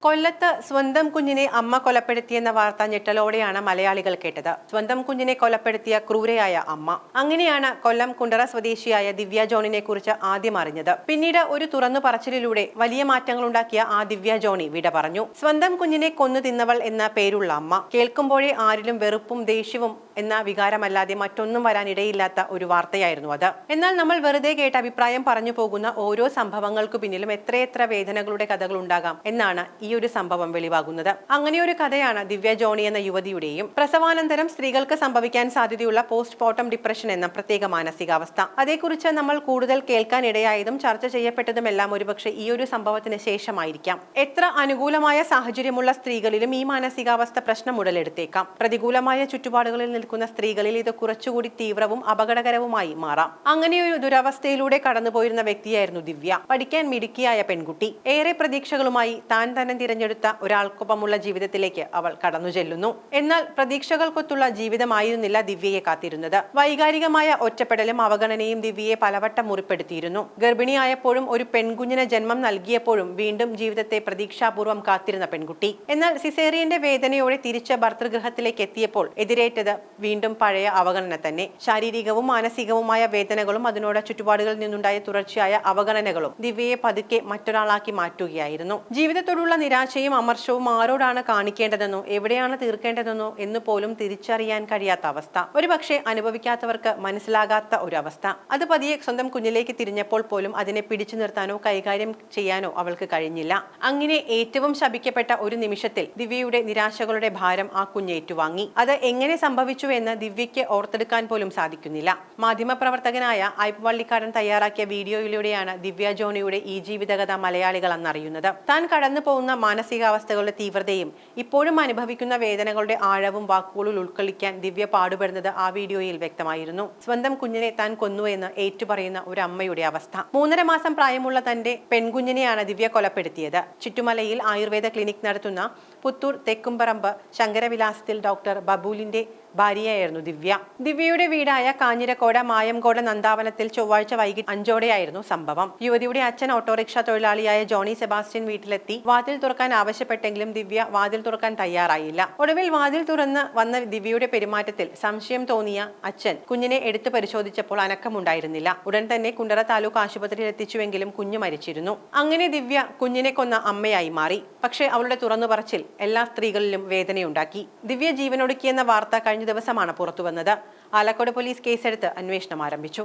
കൊല്ലത്ത് സ്വന്തം കുഞ്ഞിനെ അമ്മ കൊലപ്പെടുത്തിയെന്ന വാർത്ത ഞെട്ടലോടെയാണ് മലയാളികൾ കേട്ടത്. സ്വന്തം കുഞ്ഞിനെ കൊലപ്പെടുത്തിയ ക്രൂരയായ അമ്മ. അങ്ങനെയാണ് കൊല്ലം കുണ്ടറ സ്വദേശിയായ ദിവ്യ ജോണിനെ കുറിച്ച് ആദ്യം അറിഞ്ഞത്. പിന്നീട് ഒരു തുറന്നു പറച്ചിലിലൂടെ വലിയ മാറ്റങ്ങളുണ്ടാക്കിയ ആ ദിവ്യ ജോണി വിട പറഞ്ഞു. സ്വന്തം കുഞ്ഞിനെ കൊന്നു തിന്നവൾ എന്ന പേരുള്ള അമ്മ. കേൾക്കുമ്പോഴേ ആരിലും വെറുപ്പും ദേഷ്യവും എന്ന വികാരമല്ലാതെ മറ്റൊന്നും വരാനിടയില്ലാത്ത ഒരു വാർത്തയായിരുന്നു അത്. എന്നാൽ നമ്മൾ വെറുതെ കേട്ട അഭിപ്രായം പറഞ്ഞു പോകുന്ന ഓരോ സംഭവങ്ങൾക്കു പിന്നിലും എത്രയെത്ര വേദനകളുടെ കഥകൾ ഉണ്ടാകാം എന്നാണ് ഈ ഒരു സംഭവം വെളിവാകുന്നത്. അങ്ങനെ ഒരു കഥയാണ് ദിവ്യ ജോണി എന്ന യുവതിയുടെയും. പ്രസവാനന്തരം സ്ത്രീകൾക്ക് സംഭവിക്കാൻ സാധ്യതയുള്ള പോസ്റ്റ്മോർട്ടം ഡിപ്രഷൻ എന്ന പ്രത്യേക മാനസികാവസ്ഥ. അതേക്കുറിച്ച് നമ്മൾ കൂടുതൽ കേൾക്കാൻ ഇടയായതും ചർച്ച ചെയ്യപ്പെട്ടതുമെല്ലാം ഒരുപക്ഷെ ഈ ഒരു സംഭവത്തിന് ശേഷമായിരിക്കാം. എത്ര അനുകൂലമായ സാഹചര്യമുള്ള സ്ത്രീകളിലും ഈ മാനസികാവസ്ഥ പ്രശ്നം ഉടലെടുത്തേക്കാം. പ്രതികൂലമായ ചുറ്റുപാടുകളിൽ നിൽക്കുന്ന സ്ത്രീകളിൽ ഇത് കുറച്ചുകൂടി തീവ്രവും അപകടകരവുമായി മാറാം. അങ്ങനെയൊരു ദുരവസ്ഥയിലൂടെ കടന്നുപോയിരുന്ന വ്യക്തിയായിരുന്നു ദിവ്യ. പഠിക്കാൻ മിടുക്കിയായ പെൺകുട്ടി. ഏറെ പ്രതീക്ഷകളുമായി താൻ തന്നെ തിരഞ്ഞെടുത്ത ഒരാൾക്കൊപ്പമുള്ള ജീവിതത്തിലേക്ക് അവൾ കടന്നു ചെല്ലുന്നു. എന്നാൽ പ്രതീക്ഷകൾക്കൊത്തുള്ള ജീവിതമായിരുന്നില്ല ദിവ്യയെ കാത്തിരുന്നത്. വൈകാരികമായ ഒറ്റപ്പെടലും അവഗണനയും ദിവ്യയെ പലവട്ടം മുറിപ്പെടുത്തിയിരുന്നു. ഗർഭിണിയായപ്പോഴും ഒരു പെൺകുഞ്ഞിന് ജന്മം നൽകിയപ്പോഴും വീണ്ടും ജീവിതത്തെ പ്രതീക്ഷാപൂർവ്വം കാത്തിരുന്ന പെൺകുട്ടി. എന്നാൽ സിസേറിയന്റെ വേദനയോടെ തിരിച്ച് ഭർതൃഗൃഹത്തിലേക്ക് എത്തിയപ്പോൾ എതിരേറ്റത് വീണ്ടും പഴയ അവഗണന തന്നെ. ശാരീരികവും മാനസികവുമായ വേദനകളും അതിനോട് ചുറ്റുപാടുകളിൽ നിന്നുണ്ടായ തുടർച്ചയായ അവഗണനകളും ദിവ്യയെ പതുക്കെ മറ്റൊരാളാക്കി മാറ്റുകയായിരുന്നു. ജീവിതത്തോടുള്ള നിരാശയും അമർഷവും ആരോടാണ് കാണിക്കേണ്ടതെന്നോ എവിടെയാണ് തീർക്കേണ്ടതെന്നോ എന്ന് പോലും തിരിച്ചറിയാൻ കഴിയാത്ത അവസ്ഥ. ഒരുപക്ഷെ അനുഭവിക്കാത്തവർക്ക് മനസ്സിലാകാത്ത ഒരു അവസ്ഥ. അത് പതിയെ സ്വന്തം കുഞ്ഞിലേക്ക് തിരിഞ്ഞപ്പോൾ പോലും അതിനെ പിടിച്ചു നിർത്താനോ കൈകാര്യം ചെയ്യാനോ അവൾക്ക് കഴിഞ്ഞില്ല. അങ്ങനെ ഏറ്റവും ശപിക്കപ്പെട്ട ഒരു നിമിഷത്തിൽ ദിവ്യയുടെ നിരാശകളുടെ ഭാരം ആ കുഞ്ഞ് ഏറ്റുവാങ്ങി. അത് എങ്ങനെ സംഭവിച്ചു എന്ന് ദിവ്യയ്ക്ക് ഓർത്തെടുക്കാൻ പോലും സാധിക്കുന്നില്ല. മാധ്യമപ്രവർത്തകനായ ഐപ്പ് വള്ളിക്കാടൻ തയ്യാറാക്കിയ വീഡിയോയിലൂടെയാണ് ദിവ്യ ജോണിയുടെ ഈ ജീവിതകഥ മലയാളികൾ അന്നറിയുന്നത്. താൻ കടന്നു പോകുന്ന മാനസികാവസ്ഥകളുടെ തീവ്രതയും ഇപ്പോഴും അനുഭവിക്കുന്ന വേദനകളുടെ ആഴവും വാക്കുകളിൽ ഉൾക്കൊള്ളിക്കാൻ ദിവ്യ പാടുപെടുന്നത് ആ വീഡിയോയിൽ വ്യക്തമായിരുന്നു. സ്വന്തം കുഞ്ഞിനെ താൻ കൊന്നുവെന്ന് ഏറ്റുപറയുന്ന ഒരു അമ്മയുടെ അവസ്ഥ. 3.5 മാസം പ്രായമുള്ള തന്റെ പെൺകുഞ്ഞിനെയാണ് ദിവ്യ കൊലപ്പെടുത്തിയത്. ചുറ്റുമലയിൽ ആയുർവേദ ക്ലിനിക് നടത്തുന്ന പുത്തൂർ തെക്കുംപറമ്പ് ശങ്കരവിലാസത്തിൽ ഡോക്ടർ ബബൂലിന്റെ ഭാര്യയായിരുന്നു ദിവ്യ. ദിവ്യയുടെ വീടായ കാഞ്ഞിരക്കോട് മായംകോട് നന്ദാവനത്തിൽ ചൊവ്വാഴ്ച വൈകിട്ട് 5 സംഭവം. യുവതിയുടെ അച്ഛൻ ഓട്ടോറിക്ഷ തൊഴിലാളിയായ ജോണി സെബാസ്റ്റ്യൻ വീട്ടിലെത്തി വാതിൽ തുറക്കാൻ ആവശ്യപ്പെട്ടെങ്കിലും ദിവ്യ വാതിൽ തുറക്കാൻ തയ്യാറായില്ല. ഒടുവിൽ വാതിൽ തുറന്ന് വന്ന ദിവ്യയുടെ പെരുമാറ്റത്തിൽ സംശയം തോന്നിയ അച്ഛൻ കുഞ്ഞിനെ എടുത്തു പരിശോധിച്ചപ്പോൾ അനക്കമുണ്ടായിരുന്നില്ല. ഉടൻ തന്നെ കുണ്ടറ താലൂക്ക് ആശുപത്രിയിൽ എത്തിച്ചുവെങ്കിലും കുഞ്ഞ് മരിച്ചിരുന്നു. അങ്ങനെ ദിവ്യ കുഞ്ഞിനെ കൊന്ന അമ്മയായി മാറി. പക്ഷേ അവളുടെ തുറന്നു പറച്ചിൽ എല്ലാ സ്ത്രീകളിലും വേദനയുണ്ടാക്കി. ദിവ്യ ജീവനൊടുക്കിയെന്ന വാർത്ത കഴിഞ്ഞ ദിവസമാണ് പുറത്തുവന്നത്. ആലക്കോട് പോലീസ് കേസെടുത്ത് അന്വേഷണം ആരംഭിച്ചു.